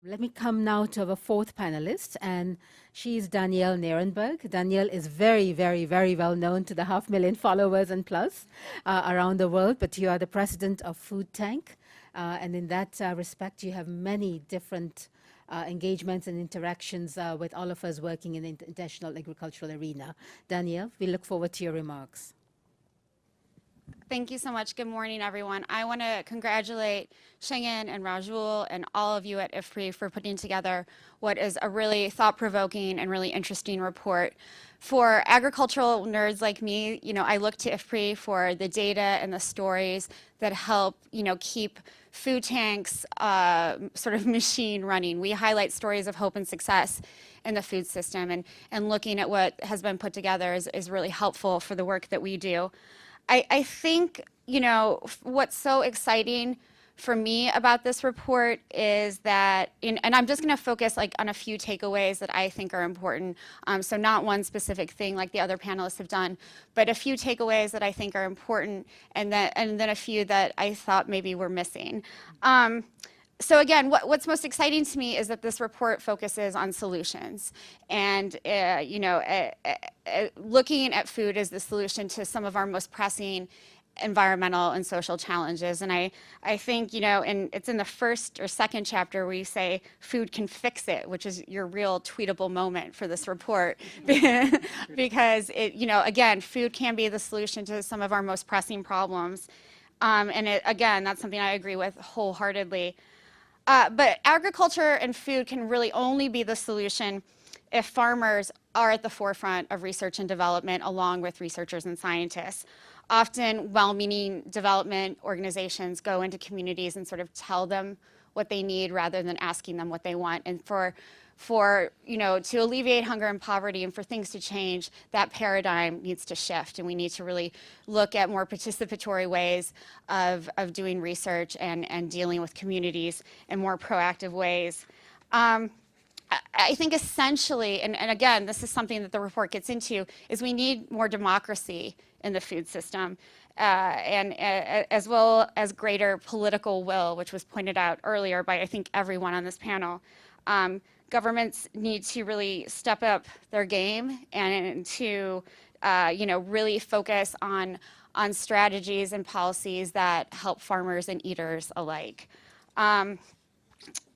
Let me come now to our fourth panelist, and she's Danielle Nierenberg. Danielle is very, very, very well known to the 500,000 followers and plus around the world, but you are the president of Food Tank, and in that respect, you have many different engagements and interactions with all of us working in the international agricultural arena. Danielle, we look forward to your remarks. Thank you so much. Good morning, everyone. I want to congratulate Shenggen and Rajul and all of you at IFPRI for putting together what is a really thought-provoking and really interesting report. For agricultural nerds like me, I look to IFPRI for the data and the stories that help, keep food tanks sort of machine running. We highlight stories of hope and success in the food system, and looking at what has been put together is really helpful for the work that we do. I think, what's so exciting for me about this report is that, and I'm just going to focus on a few takeaways that I think are important. So not one specific thing like the other panelists have done, but a few takeaways that I think are important, and then a few that I thought maybe were missing. So again, what's most exciting to me is that this report focuses on solutions, and looking at food as the solution to some of our most pressing environmental and social challenges. And I think, it's in the first or second chapter where you say food can fix it, which is your real tweetable moment for this report, because again, food can be the solution to some of our most pressing problems. And again, that's something I agree with wholeheartedly. But agriculture and food can really only be the solution if farmers are at the forefront of research and development along with researchers and scientists. Often well-meaning development organizations go into communities and sort of tell them what they need rather than asking them what they want. And to alleviate hunger and poverty and for things to change, that paradigm needs to shift, and we need to really look at more participatory ways of doing research and dealing with communities in more proactive ways. I think essentially, and again, this is something that the report gets into, is we need more democracy in the food system, and as well as greater political will, which was pointed out earlier by, I think, everyone on this panel. Governments need to really step up their game and to, really focus on strategies and policies that help farmers and eaters alike.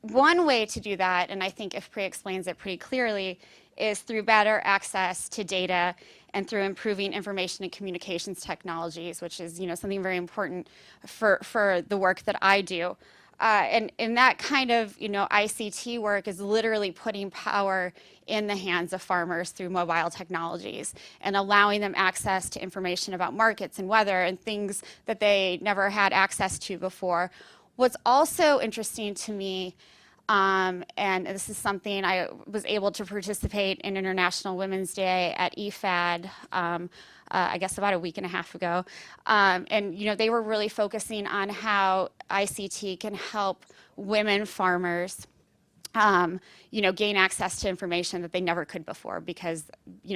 One way to do that, and I think IFPRI explains it pretty clearly, is through better access to data and through improving information and communications technologies, which is, something very important for the work that I do. And that kind of, ICT work is literally putting power in the hands of farmers through mobile technologies and allowing them access to information about markets and weather and things that they never had access to before. What's also interesting to me, and this is something I was able to participate in International Women's Day at IFAD, I guess about a week and a half ago. And they were really focusing on how ICT can help women farmers gain access to information that they never could before because,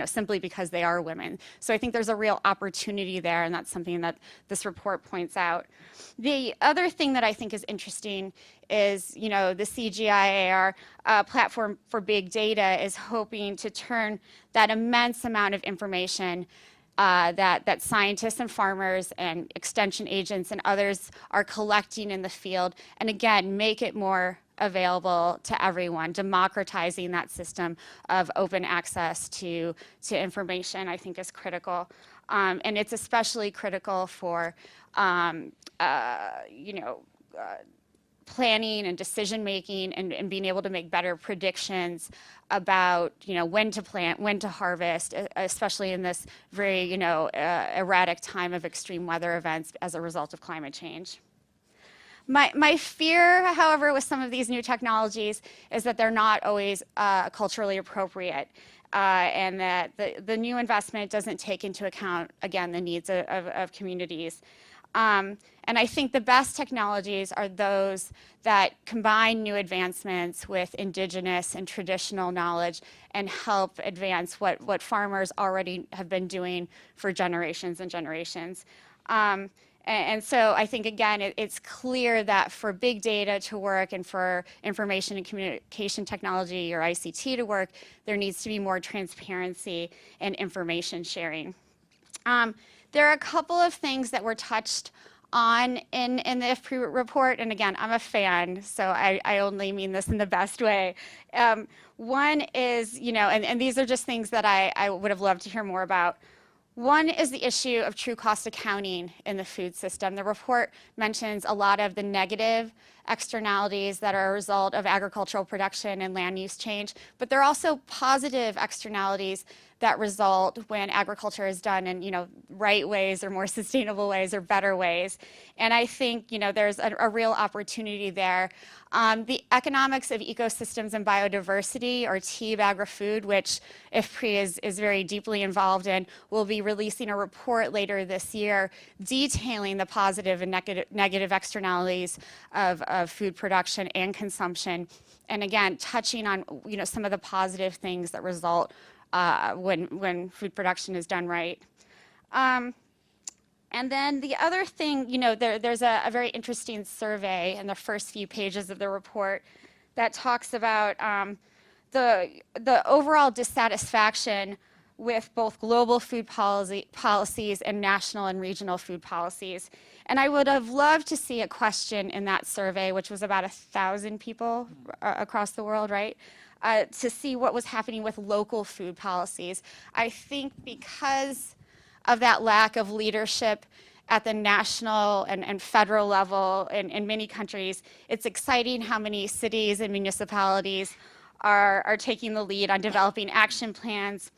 simply because they are women. So I think there's a real opportunity there, and that's something that this report points out. The other thing that I think is interesting is, the CGIAR platform for big data is hoping to turn that immense amount of information that scientists and farmers and extension agents and others are collecting in the field, and again, make it more available to everyone, democratizing that system of open access to information, I think is critical. And it's especially critical for, planning and decision making and being able to make better predictions about, when to plant, when to harvest, especially in this very, erratic time of extreme weather events as a result of climate change. My fear, however, with some of these new technologies is that they're not always culturally appropriate, and that the new investment doesn't take into account, again, the needs of communities. And I think the best technologies are those that combine new advancements with indigenous and traditional knowledge and help advance what farmers already have been doing for generations and generations. And so I think, again, it's clear that for big data to work and for information and communication technology, or ICT, to work, there needs to be more transparency and information sharing. There are a couple of things that were touched on in the IFPRI report, and again, I'm a fan, so I only mean this in the best way. One is, and these are just things that I would have loved to hear more about. One is the issue of true cost accounting in the food system. The report mentions a lot of the negative externalities that are a result of agricultural production and land use change, but there are also positive externalities that result when agriculture is done in right ways or more sustainable ways or better ways. And I think there's a real opportunity there. The economics of ecosystems and biodiversity, or TEEB Agri-Food, which IFPRI is very deeply involved in, will be releasing a report later this year detailing the positive and negative externalities of food production and consumption, and again touching on some of the positive things that result when food production is done right. And then the other thing, there's a very interesting survey in the first few pages of the report that talks about the overall dissatisfaction with both global food policies and national and regional food policies. And I would have loved to see a question in that survey, which was about 1,000 people across the world, right? To see what was happening with local food policies. I think because of that lack of leadership at the national and federal level in many countries, it's exciting how many cities and municipalities are taking the lead on developing action plans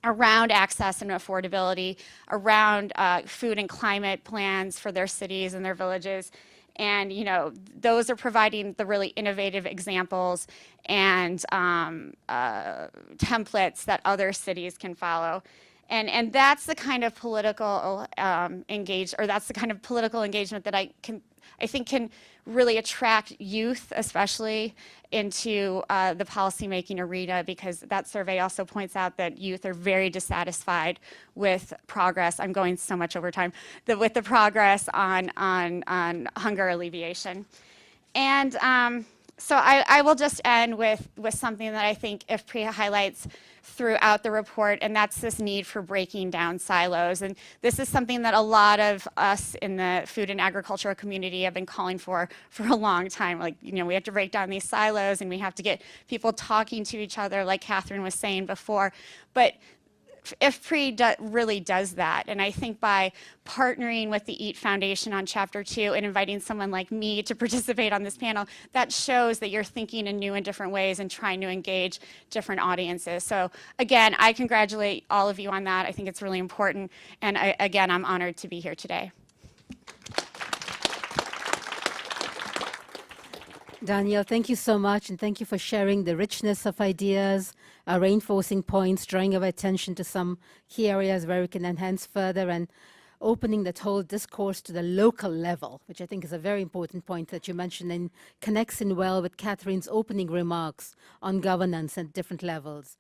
around access and affordability, around food and climate plans for their cities and their villages. And those are providing the really innovative examples and templates that other cities can follow. And that's the kind of political that's the kind of political engagement that I think can really attract youth, especially into the policymaking arena, because that survey also points out that youth are very dissatisfied with progress. I'm going so much over time. With the progress on hunger alleviation. And so I will just end with something that I think IFPRI highlights throughout the report, and that's this need for breaking down silos. And this is something that a lot of us in the food and agricultural community have been calling for a long time. Like, we have to break down these silos, and we have to get people talking to each other, like Catherine was saying before. But IFPRI really does that, and I think by partnering with the EAT Foundation on Chapter 2 and inviting someone like me to participate on this panel, that shows that you're thinking in new and different ways and trying to engage different audiences. So again, I congratulate all of you on that. I think it's really important, and again, I'm honored to be here today. Danielle, thank you so much, and thank you for sharing the richness of ideas, reinforcing points, drawing our attention to some key areas where we can enhance further, and opening that whole discourse to the local level, which I think is a very important point that you mentioned and connects in well with Catherine's opening remarks on governance at different levels.